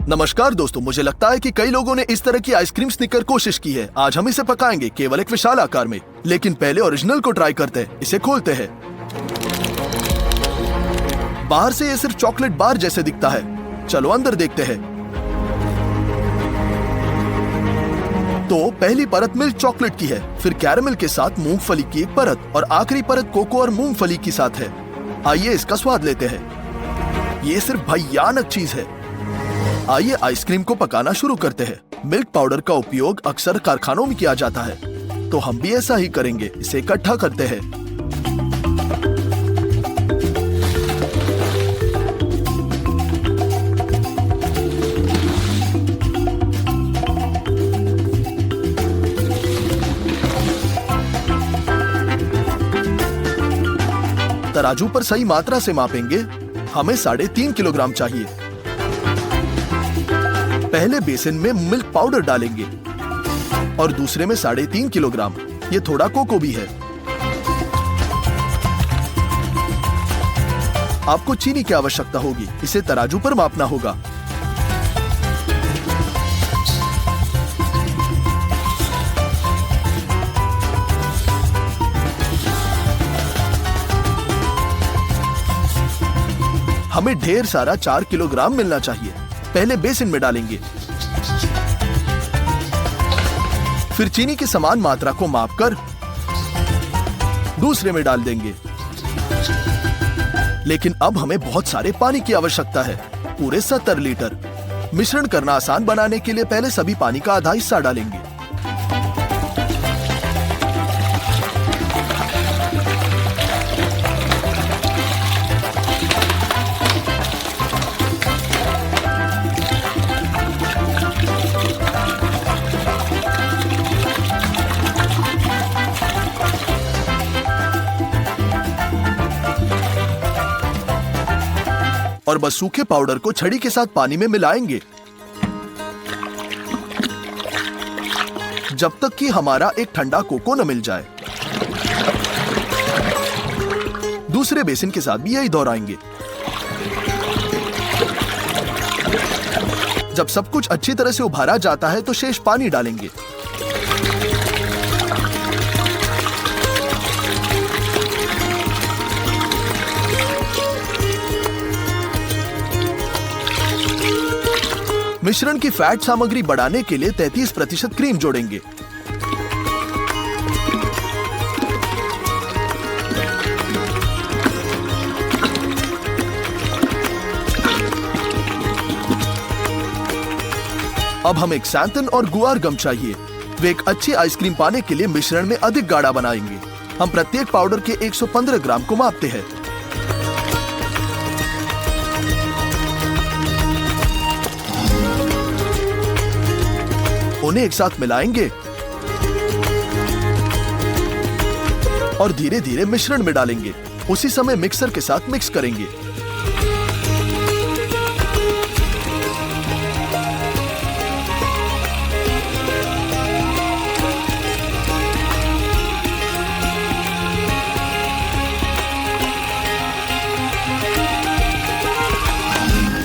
नमस्कार दोस्तों, मुझे लगता है कि कई लोगों ने इस तरह की आइसक्रीम स्निकर कोशिश की है। आज हम इसे पकाएंगे केवल एक विशाल आकार में। लेकिन पहले ओरिजिनल को ट्राई करते हैं। इसे खोलते हैं। बाहर से ये सिर्फ चॉकलेट बार जैसे दिखता है। चलो अंदर देखते हैं। तो पहली परत मिल्क चॉकलेट की है, फिर कैरेमल के साथ मूंगफली की एक परत और आखिरी परत कोको और मूंगफली के साथ है। आइए इसका स्वाद लेते हैं। ये सिर्फ भयानक चीज है। आइए आइसक्रीम को पकाना शुरू करते हैं। मिल्क पाउडर का उपयोग अक्सर कारखानों में किया जाता है, तो हम भी ऐसा ही करेंगे। इसे इकट्ठा करते हैं। तराजू पर सही मात्रा से मापेंगे। हमें 3.5 किलोग्राम चाहिए। पहले बेसन में मिल्क पाउडर डालेंगे और दूसरे में 3.5 किलोग्राम। ये थोड़ा कोको भी है। आपको चीनी की आवश्यकता होगी। इसे तराजू पर मापना होगा। हमें ढेर सारा 4 किलोग्राम मिलना चाहिए। पहले बेसन में डालेंगे, फिर चीनी की समान मात्रा को मापकर दूसरे में डाल देंगे। लेकिन अब हमें बहुत सारे पानी की आवश्यकता है, पूरे 70 लीटर। मिश्रण करना आसान बनाने के लिए पहले सभी पानी का आधा हिस्सा डालेंगे। और बस सूखे पाउडर को छड़ी के साथ पानी में मिलाएंगे जब तक कि हमारा एक ठंडा कोको न मिल जाए। दूसरे बेसन के साथ भी यही दोहराएंगे। जब सब कुछ अच्छी तरह से उभारा जाता है तो शेष पानी डालेंगे। मिश्रण की फैट सामग्री बढ़ाने के लिए 33% क्रीम जोड़ेंगे। अब हमें xanthan और गुआर गम चाहिए। वे एक अच्छी आइसक्रीम पाने के लिए मिश्रण में अधिक गाढ़ा बनाएंगे। हम प्रत्येक पाउडर के 115 ग्राम को मापते हैं। उन्हें एक साथ मिलाएंगे और धीरे धीरे मिश्रण में डालेंगे। उसी समय मिक्सर के साथ मिक्स करेंगे।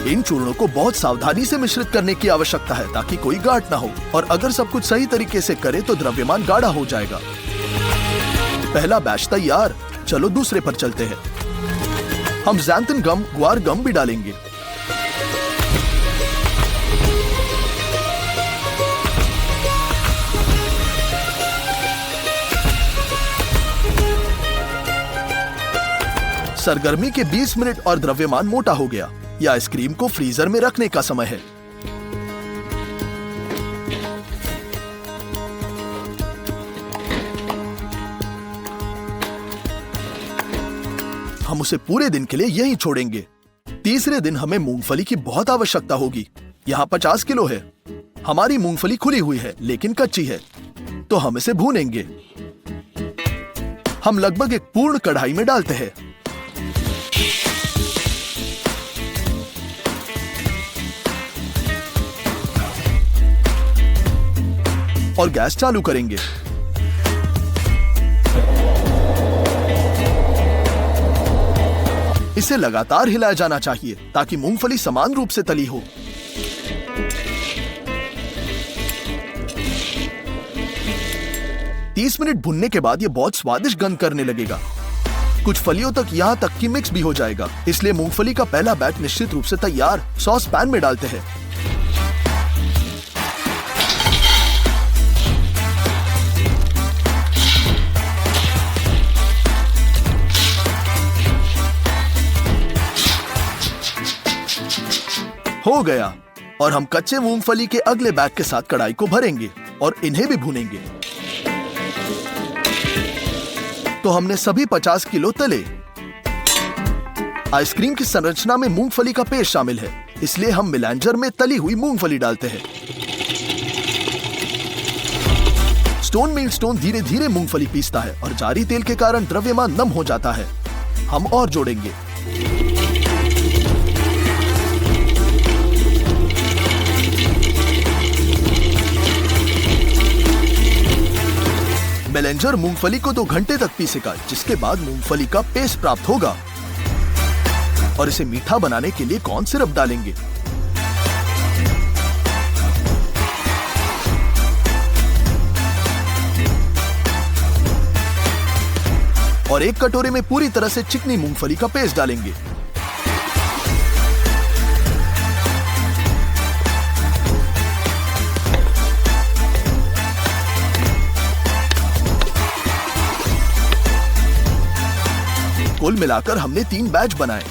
इन चूर्णों को बहुत सावधानी से मिश्रित करने की आवश्यकता है ताकि कोई गांठ ना हो, और अगर सब कुछ सही तरीके से करें तो द्रव्यमान गाढ़ा हो जाएगा। पहला बैच तैयार। चलो दूसरे पर चलते हैं। हम xanthan गम, गुआर गम भी डालेंगे। सरगर्मी के 20 मिनट और द्रव्यमान मोटा हो गया। यह आइसक्रीम को फ्रीजर में रखने का समय है। हम उसे पूरे दिन के लिए यहीं छोड़ेंगे। तीसरे दिन हमें मूंगफली की बहुत आवश्यकता होगी। यहाँ 50 किलो है। हमारी मूंगफली खुली हुई है लेकिन कच्ची है, तो हम इसे भूनेंगे। हम लगभग एक पूर्ण कढ़ाई में डालते हैं। और गैस चालू करेंगे। इसे लगातार हिलाया जाना चाहिए ताकि मूंगफली समान रूप से तली हो। 30 मिनट भुनने के बाद ये बहुत स्वादिष्ट गंध करने लगेगा। कुछ फलियों तक यहाँ तक कि मिक्स भी हो जाएगा, इसलिए मूंगफली का पहला बैच निश्चित रूप से तैयार। सॉस पैन में डालते हैं। हो गया। और हम कच्चे मूंगफली के अगले बैच के साथ कढ़ाई को भरेंगे और इन्हें भी भूनेंगे। तो हमने सभी 50 किलो तले। आइसक्रीम की संरचना में मूंगफली का पेस्ट शामिल है, इसलिए हम मिलांजर में तली हुई मूंगफली डालते हैं। स्टोन मील स्टोन धीरे धीरे मूंगफली पीसता है और जारी तेल के कारण द्रव्यमान नम हो जाता है। हम और जोड़ेंगे। मेलेंजर मूंगफली को 2 घंटे तक पीसेगा, जिसके बाद मूंगफली का पेस्ट प्राप्त होगा और इसे मीठा बनाने के लिए कॉर्न सिरप डालेंगे। और 1 कटोरे में पूरी तरह से चिकनी मूंगफली का पेस्ट डालेंगे। कुल मिलाकर हमने 3 बैच बनाए।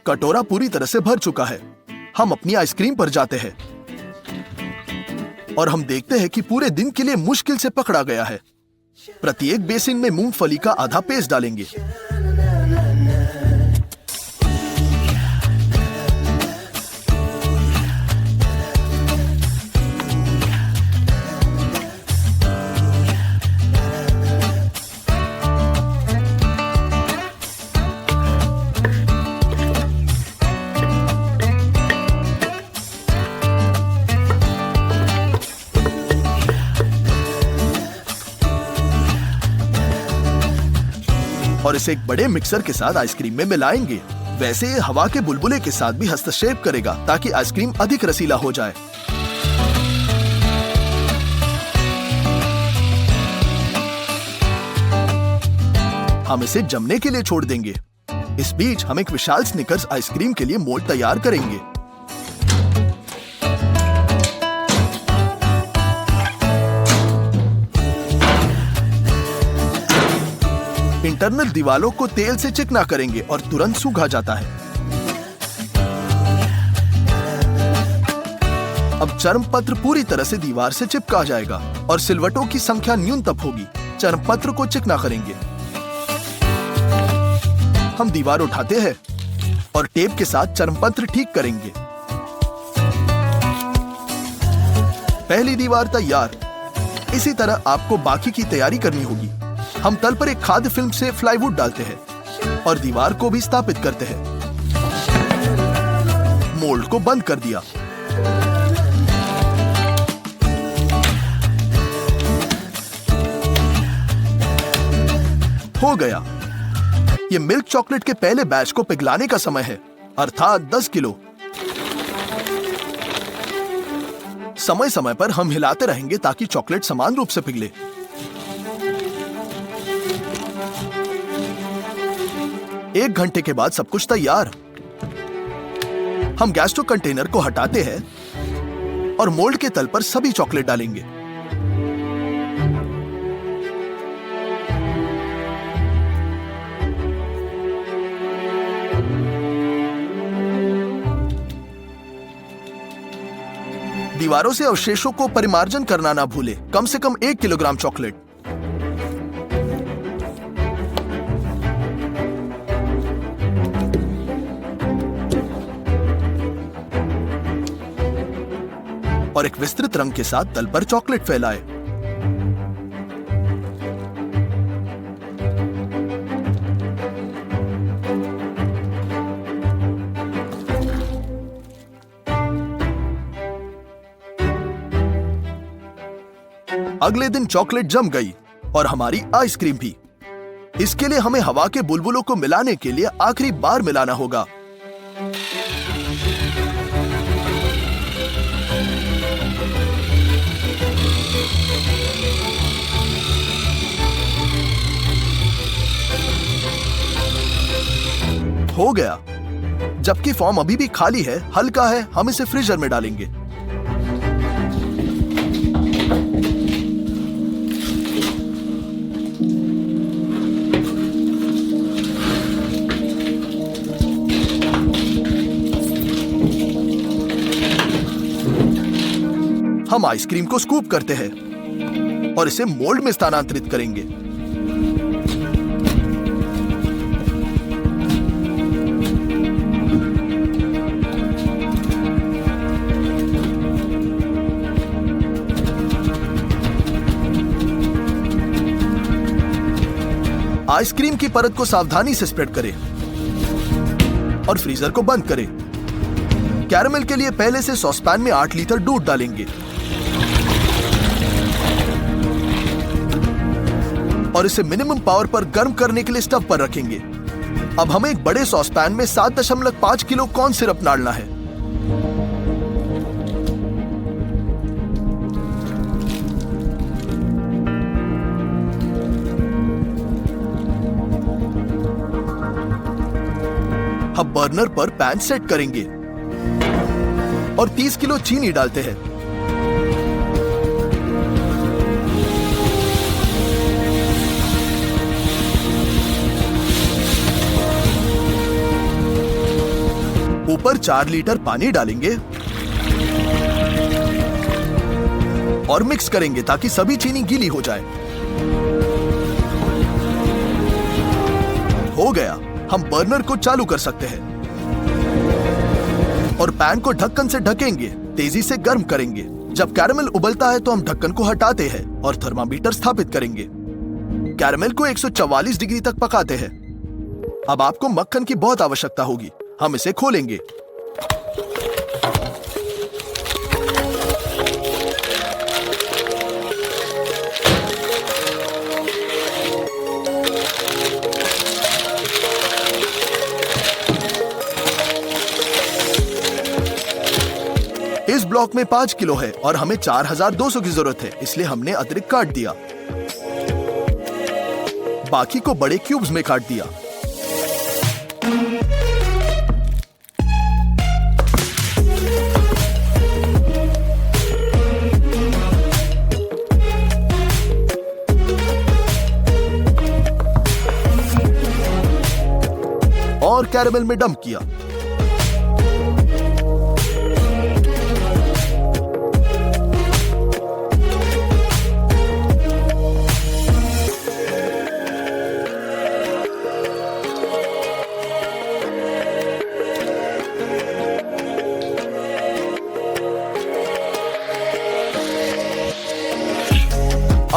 कटोरा पूरी तरह से भर चुका है। हम अपनी आइसक्रीम पर जाते हैं और हम देखते हैं कि पूरे दिन के लिए मुश्किल से पकड़ा गया है। प्रत्येक बेसिन में मूंगफली का आधा पेस्ट डालेंगे। और इसे एक बड़े मिक्सर के साथ आइसक्रीम में मिलाएंगे। वैसे ये हवा के बुलबुले के साथ भी हस्तक्षेप करेगा ताकि आइसक्रीम अधिक रसीला हो जाए। हम इसे जमने के लिए छोड़ देंगे। इस बीच हम एक विशाल स्निकर्स आइसक्रीम के लिए मोल्ड तैयार करेंगे। इंटरनल दीवारों को तेल से चिकना करेंगे और तुरंत सूखा जाता है। अब चर्मपत्र पूरी तरह से दीवार से चिपका जाएगा और सिलवटों की संख्या न्यूनतम होगी। चर्मपत्र को चिकना करेंगे। हम दीवार उठाते हैं और टेप के साथ चर्मपत्र ठीक करेंगे। पहली दीवार तैयार। इसी तरह आपको बाकी की तैयारी करनी होगी। हम तल पर एक खाद्य फिल्म से प्लाईवुड डालते हैं और दीवार को भी स्थापित करते हैं। मोल्ड को बंद कर दिया। हो गया। ये मिल्क चॉकलेट के पहले बैच को पिघलाने का समय है, अर्थात 10 किलो। समय समय पर हम हिलाते रहेंगे ताकि चॉकलेट समान रूप से पिघले। एक घंटे के बाद सब कुछ तैयार। हम गैस स्टोव कंटेनर को हटाते हैं और मोल्ड के तल पर सभी चॉकलेट डालेंगे। दीवारों से अवशेषों को परिमार्जन करना ना भूले। कम से कम 1 किलोग्राम चॉकलेट। और एक विस्तृत रंग के साथ तल पर चॉकलेट फैलाए। अगले दिन चॉकलेट जम गई और हमारी आइसक्रीम भी। इसके लिए हमें हवा के बुलबुलों को मिलाने के लिए आखिरी बार मिलाना होगा। हो गया। जबकि फॉर्म अभी भी खाली है, हल्का है, हम इसे फ्रीजर में डालेंगे। हम आइसक्रीम को स्कूप करते हैं और इसे मोल्ड में स्थानांतरित करेंगे। आइसक्रीम की परत को सावधानी से स्प्रेड करें और फ्रीजर को बंद करें। कैरेमल के लिए पहले से सॉसपैन में 8 लीटर दूध डालेंगे और इसे मिनिमम पावर पर गर्म करने के लिए स्टव पर रखेंगे। अब हमें एक बड़े सॉसपैन में 7.5 किलो कॉर्न सिरप डालना है। हम बर्नर पर पैन सेट करेंगे और 30 किलो चीनी डालते हैं। ऊपर 4 लीटर पानी डालेंगे और मिक्स करेंगे ताकि सभी चीनी गीली हो जाए। हो गया। हम बर्नर को चालू कर सकते हैं और पैन को ढक्कन से ढकेंगे, तेजी से गर्म करेंगे। जब कैरेमल उबलता है तो हम ढक्कन को हटाते हैं और थर्मामीटर स्थापित करेंगे। कैरेमल को 144 डिग्री तक पकाते हैं। अब आपको मक्खन की बहुत आवश्यकता होगी। हम इसे खोलेंगे। इस ब्लॉक में 5 किलो है और हमें 4200 की जरूरत है, इसलिए हमने अतिरिक्त काट दिया। बाकी को बड़े क्यूब्स में काट दिया। और कैरेमल में डंप किया।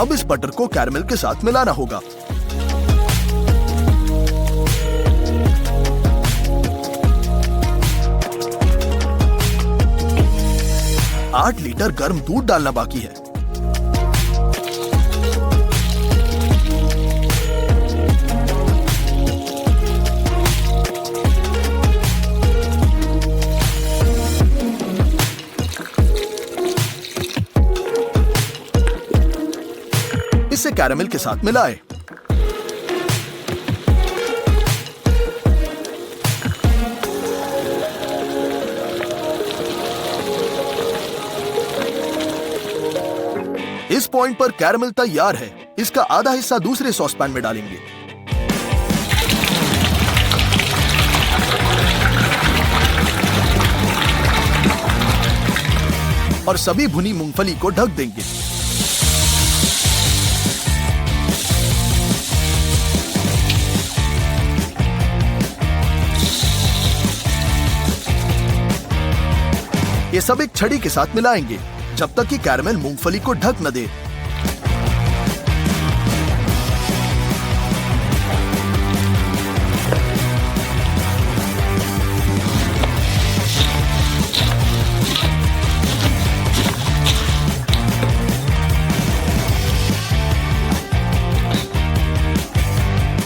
अब इस बटर को कैरेमल के साथ मिलाना होगा। आठ लीटर गर्म दूध डालना बाकी है। इसे कैरेमल के साथ मिलाएं। इस पॉइंट पर कैरेमल तैयार है। इसका आधा हिस्सा दूसरे सॉसपैन में डालेंगे। और सभी भुनी मूंगफली को ढक देंगे। ये सब एक छड़ी के साथ मिलाएंगे जब तक कि कैरेमल मूंगफली को ढक न दे।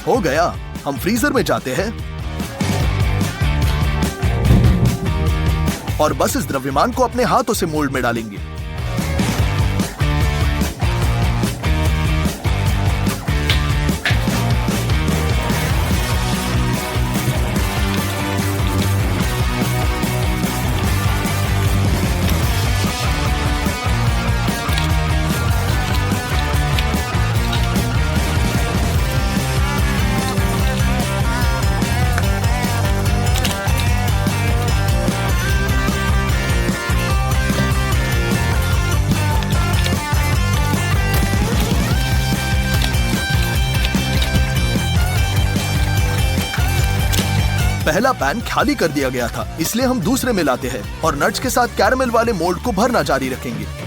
हो गया। हम फ्रीजर में जाते हैं और बस इस द्रव्यमान को अपने हाथों से मोल्ड में डालेंगे। पहला पैन खाली कर दिया गया था, इसलिए हम दूसरे में लाते हैं और नट्स के साथ कैरमल वाले मोल्ड को भरना जारी रखेंगे।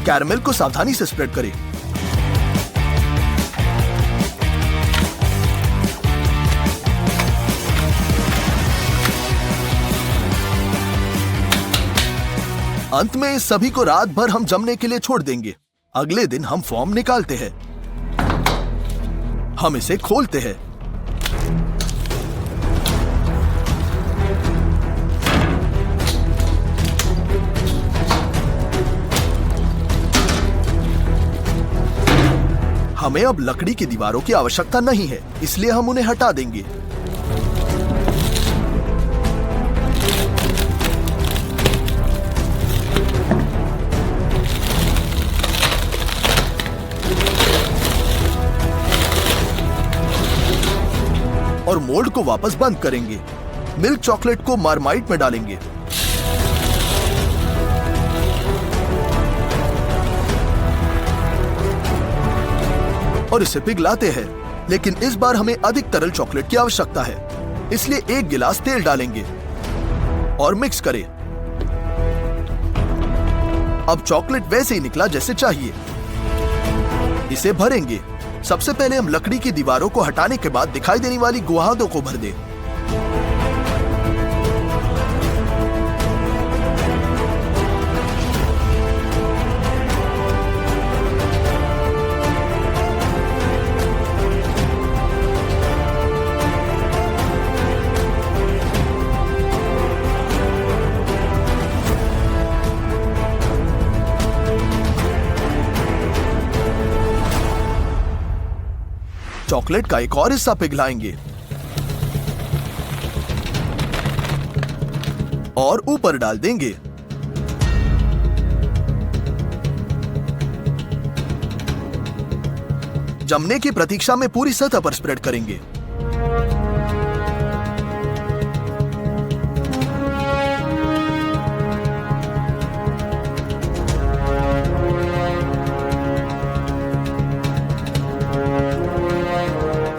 कैरमल को सावधानी से स्प्रेड करें। अंत में इस सभी को रात भर हम जमने के लिए छोड़ देंगे। अगले दिन हम फॉर्म निकालते हैं। हम इसे खोलते हैं। हमें अब लकड़ी की दीवारों की आवश्यकता नहीं है, इसलिए हम उन्हें हटा देंगे। और मोल्ड को वापस बंद करेंगे। मिल्क चॉकलेट को मार्माइट में डालेंगे। और इसे पिघलाते हैं, लेकिन इस बार हमें अधिक तरल चॉकलेट की आवश्यकता है, इसलिए 1 गिलास तेल डालेंगे और मिक्स करें। अब चॉकलेट वैसे ही निकला जैसे चाहिए। इसे भरेंगे। सबसे पहले हम लकड़ी की दीवारों को हटाने के बाद दिखाई देने वाली गुहादों को भर दें। चॉकलेट का एक और हिस्सा पिघलाएंगे और ऊपर डाल देंगे। जमने की प्रतीक्षा में पूरी सतह पर स्प्रेड करेंगे।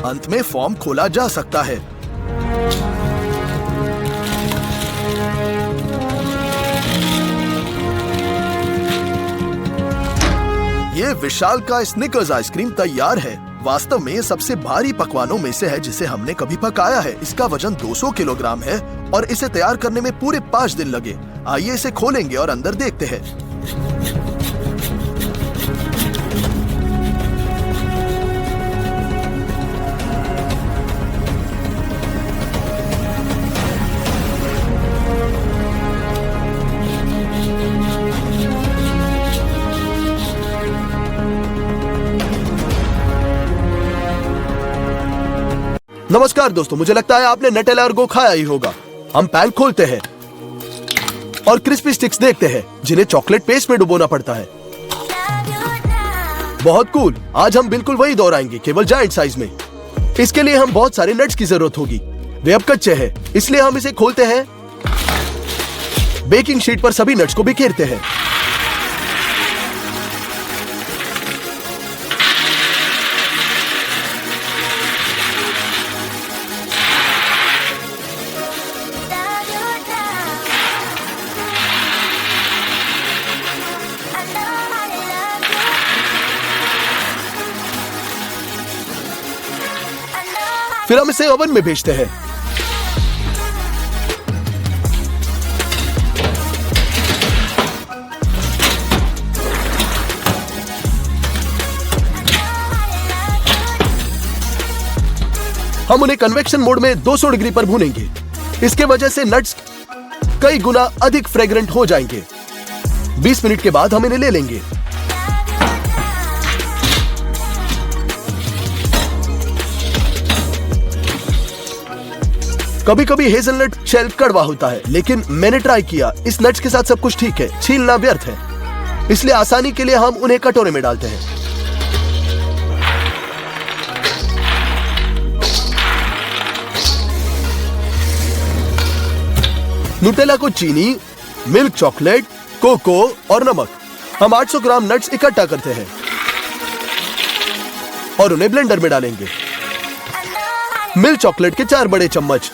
अंत में फॉर्म खोला जा सकता है। ये विशालकाय स्निकर्स आइसक्रीम तैयार है। वास्तव में ये सबसे भारी पकवानों में से है जिसे हमने कभी पकाया है। इसका वजन 200 किलोग्राम है और इसे तैयार करने में पूरे 5 दिन लगे। आइए इसे खोलेंगे और अंदर देखते हैं। नमस्कार दोस्तों, मुझे लगता है आपने नटेला और गो खाया ही होगा। हम पैन खोलते हैं और क्रिस्पी स्टिक्स देखते हैं जिन्हें चॉकलेट पेस्ट में डुबोना पड़ता है। बहुत कूल। आज हम बिल्कुल वही दोहराएंगे, केवल जायंट साइज में। इसके लिए हम बहुत सारे नट्स की जरूरत होगी। वे अब कच्चे हैं, इसलिए हम इसे खोलते हैं। बेकिंग शीट पर सभी नट्स को बिखेरते हैं। फिर हम इसे ओवन में भेजते हैं। हम उन्हें कन्वेक्शन मोड में 200 डिग्री पर भूनेंगे। इसके वजह से नट्स कई गुना अधिक फ्रेग्रेंट हो जाएंगे। 20 मिनट के बाद हम इन्हें ले लेंगे। कभी कभी हेजलनट शेल कड़वा होता है, लेकिन मैंने ट्राई किया। इस नट्स के साथ सब कुछ ठीक है। छीलना व्यर्थ है। इसलिए आसानी के लिए हम उन्हें कटोरे में डालते हैं। नुटेला को चीनी, मिल्क चॉकलेट, कोको और नमक, हम 800 ग्राम नट्स इकट्ठा करते हैं और उन्हें ब्लेंडर में डालेंगे। मिल्क चॉकलेट के 4 बड़े चम्मच,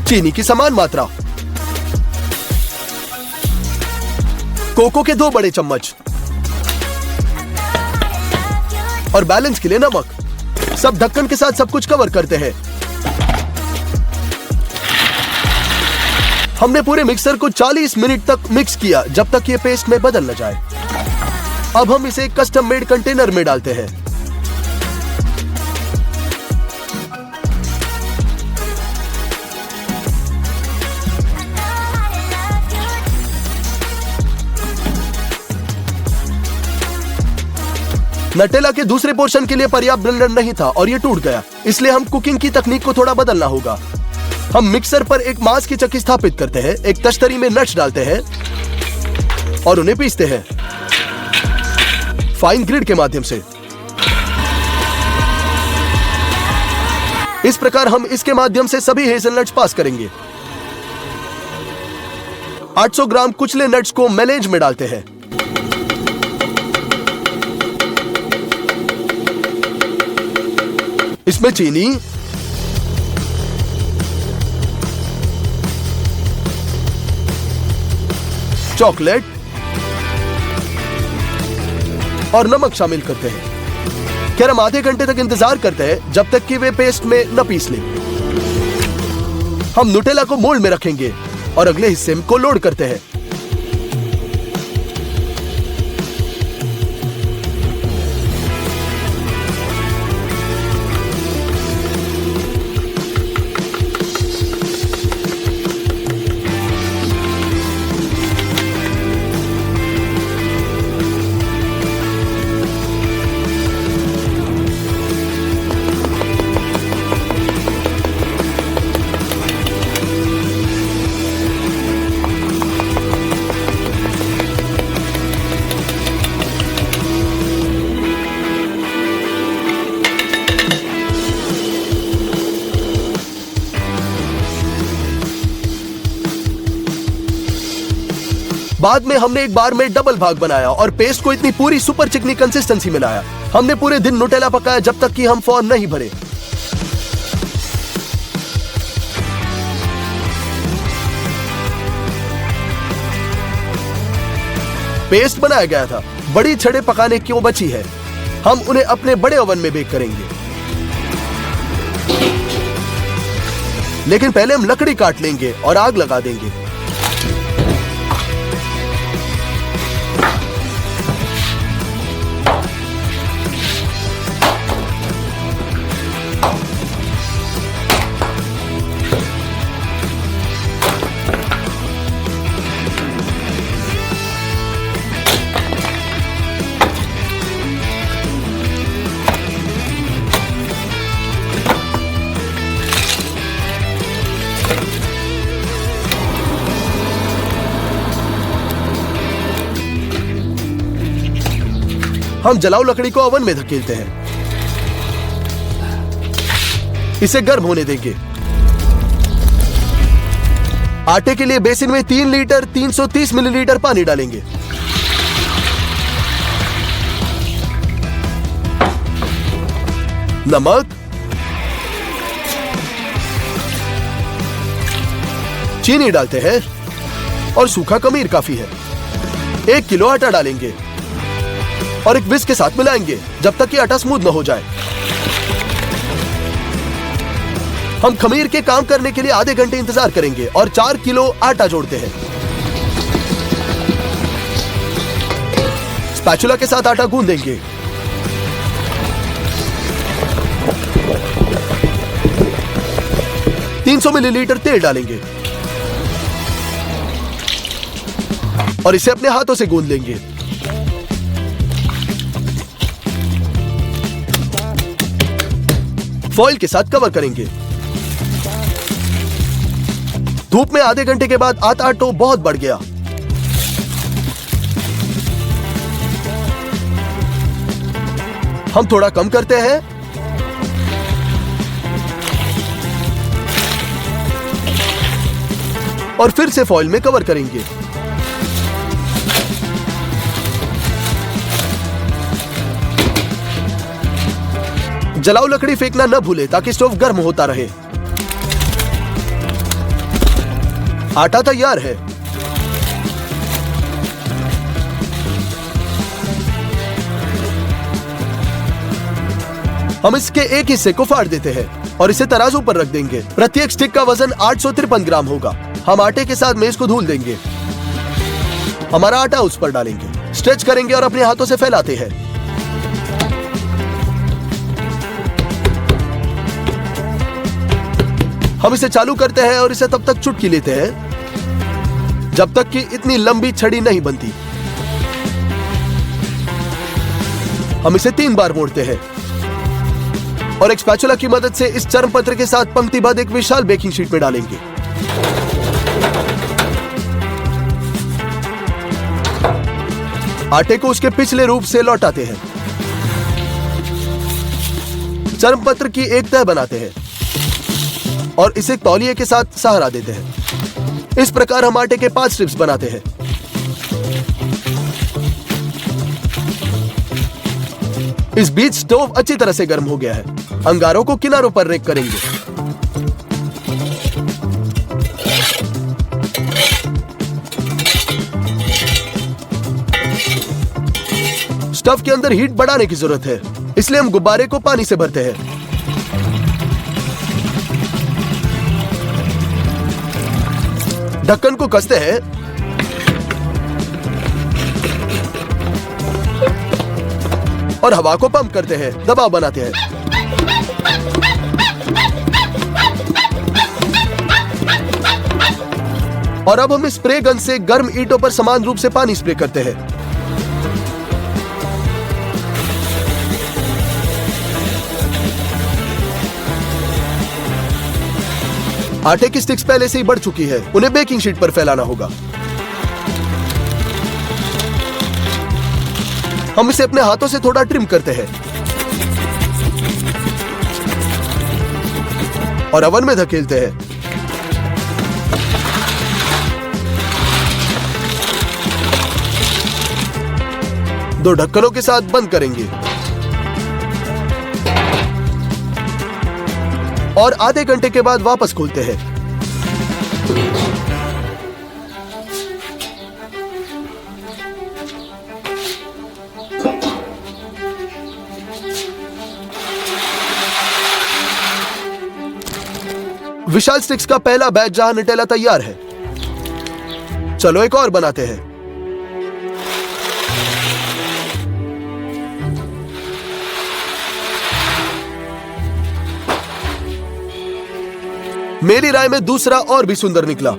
चीनी की समान मात्रा, कोको के 2 बड़े चम्मच और बैलेंस के लिए नमक। सब ढक्कन के साथ सब कुछ कवर करते हैं। हमने पूरे मिक्सर को 40 मिनट तक मिक्स किया जब तक ये पेस्ट में बदल न जाए। अब हम इसे कस्टम मेड कंटेनर में डालते हैं। नटेला के दूसरे पोर्शन के लिए पर्याप्त ब्लेंडर नहीं था और ये टूट गया, इसलिए हम कुकिंग की तकनीक को थोड़ा बदलना होगा। हम मिक्सर पर एक मांस की चक्की स्थापित करते हैं, एक तश्तरी में नट्स डालते हैं और उन्हें पीसते हैं फाइन ग्रिड के माध्यम से। इस प्रकार हम इसके माध्यम से सभी हेज़लनट्स पास करेंगे। 800 ग्राम कुचले नट्स को मेलेंज में डालते हैं। इसमें चीनी, चॉकलेट और नमक शामिल करते हैं। क्या हम आधे घंटे तक इंतजार करते हैं जब तक कि वे पेस्ट में न पीस लें। हम नुटेला को मोल्ड में रखेंगे और अगले हिस्से को लोड करते हैं। बाद में हमने एक बार में डबल भाग बनाया और पेस्ट को इतनी पूरी सुपर चिकनी कंसिस्टेंसी में लाया। हमने पूरे दिन नुटेला पकाया जब तक कि हम फॉर्म नहीं भरे। पेस्ट बनाया गया था, बड़ी छड़ें पकाने क्यों बची है। हम उन्हें अपने बड़े ओवन में बेक करेंगे, लेकिन पहले हम लकड़ी काट लेंगे और आग लगा देंगे। हम जलाऊ लकड़ी को ओवन में धकेलते हैं, इसे गर्म होने देंगे। आटे के लिए बेसिन में 3 लीटर 330 मिलीलीटर पानी डालेंगे। नमक, चीनी डालते हैं और सूखा खमीर काफी है। 1 किलो आटा डालेंगे और एक विस्क के साथ मिलाएंगे जब तक कि आटा स्मूथ न हो जाए। हम खमीर के काम करने के लिए आधे घंटे इंतजार करेंगे और 4 किलो आटा जोड़ते हैं। स्पैचुला के साथ आटा गूंद देंगे। $300 मिलीलीटर तेल डालेंगे और इसे अपने हाथों से गूंद लेंगे। फॉइल के साथ कवर करेंगे। धूप में आधे घंटे के बाद आटा बहुत बढ़ गया। हम थोड़ा कम करते हैं और फिर से फॉइल में कवर करेंगे। जलाऊ लकड़ी फेंकना न भूले ताकि स्टोव गर्म होता रहे। आटा तैयार है। हम इसके एक हिस्से को फाड़ देते हैं और इसे तराजू पर रख देंगे। प्रत्येक स्टिक का वजन 853 ग्राम होगा। हम आटे के साथ मेज को धुल देंगे। हमारा आटा उस पर डालेंगे, स्ट्रेच करेंगे और अपने हाथों से फैलाते हैं। हम इसे चालू करते हैं और इसे तब तक चुटकी लेते हैं जब तक कि इतनी लंबी छड़ी नहीं बनती। हम इसे 3 बार मोड़ते हैं और एक स्पैचुला की मदद से इस चर्म पत्र के साथ पंक्तिबद्ध एक विशाल बेकिंग शीट में डालेंगे। आटे को उसके पिछले रूप से लौटाते हैं। चर्म पत्र की एक तह बनाते हैं और इसे तौलिए के साथ सहारा देते हैं। इस प्रकार हम आटे के 5 स्ट्रिप्स बनाते हैं। इस बीच स्टोव अच्छी तरह से गर्म हो गया है। अंगारों को किनारों पर रेक करेंगे। स्टव के अंदर हीट बढ़ाने की जरूरत है, इसलिए हम गुब्बारे को पानी से भरते हैं। ढक्कन को कसते हैं और हवा को पंप करते हैं, दबाव बनाते हैं। और अब हम स्प्रे गन से गर्म ईंटों पर समान रूप से पानी स्प्रे करते हैं। आटे की स्टिक्स पहले से ही बढ़ चुकी है, उन्हें बेकिंग शीट पर फैलाना होगा। हम इसे अपने हाथों से थोड़ा ट्रिम करते हैं और ओवन में धकेलते हैं। दो ढक्कनों के साथ बंद करेंगे और आधे घंटे के बाद वापस खोलते हैं। विशाल स्टिक्स का पहला बैच जहां न्यूटेला तैयार है। चलो एक और बनाते हैं। मेरी राय में दूसरा और भी सुंदर निकला।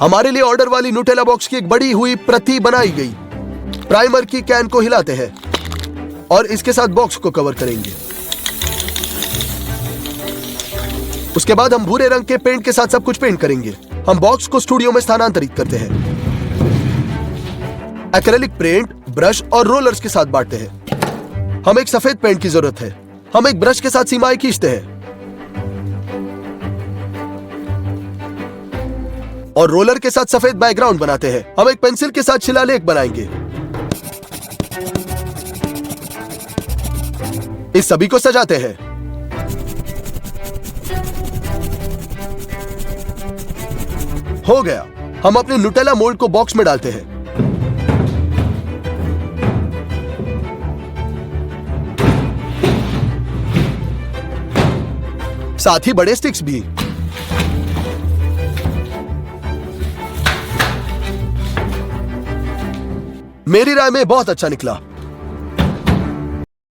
हमारे लिए ऑर्डर वाली न्यूटेला बॉक्स की एक बड़ी हुई प्रति बनाई गई। प्राइमर की कैन को हिलाते हैं और इसके साथ बॉक्स को कवर करेंगे। उसके बाद हम भूरे रंग के पेंट के साथ सब कुछ पेंट करेंगे। हम बॉक्स को स्टूडियो में स्थानांतरित करते हैं। एक्रेलिक पेंट, ब्रश और रोलर्स के साथ बांटते हैं। हमें एक सफेद पेंट की जरूरत है। हम एक ब्रश के साथ सीमाएं खींचते हैं और रोलर के साथ सफेद बैकग्राउंड बनाते हैं। हम एक पेंसिल के साथ शिलालेख बनाएंगे। इस सभी को सजाते हैं। हो गया। हम अपने न्यूटेला मोल्ड को बॉक्स में डालते हैं। साथ ही बड़े स्टिक्स भी। मेरी राय में बहुत अच्छा निकला।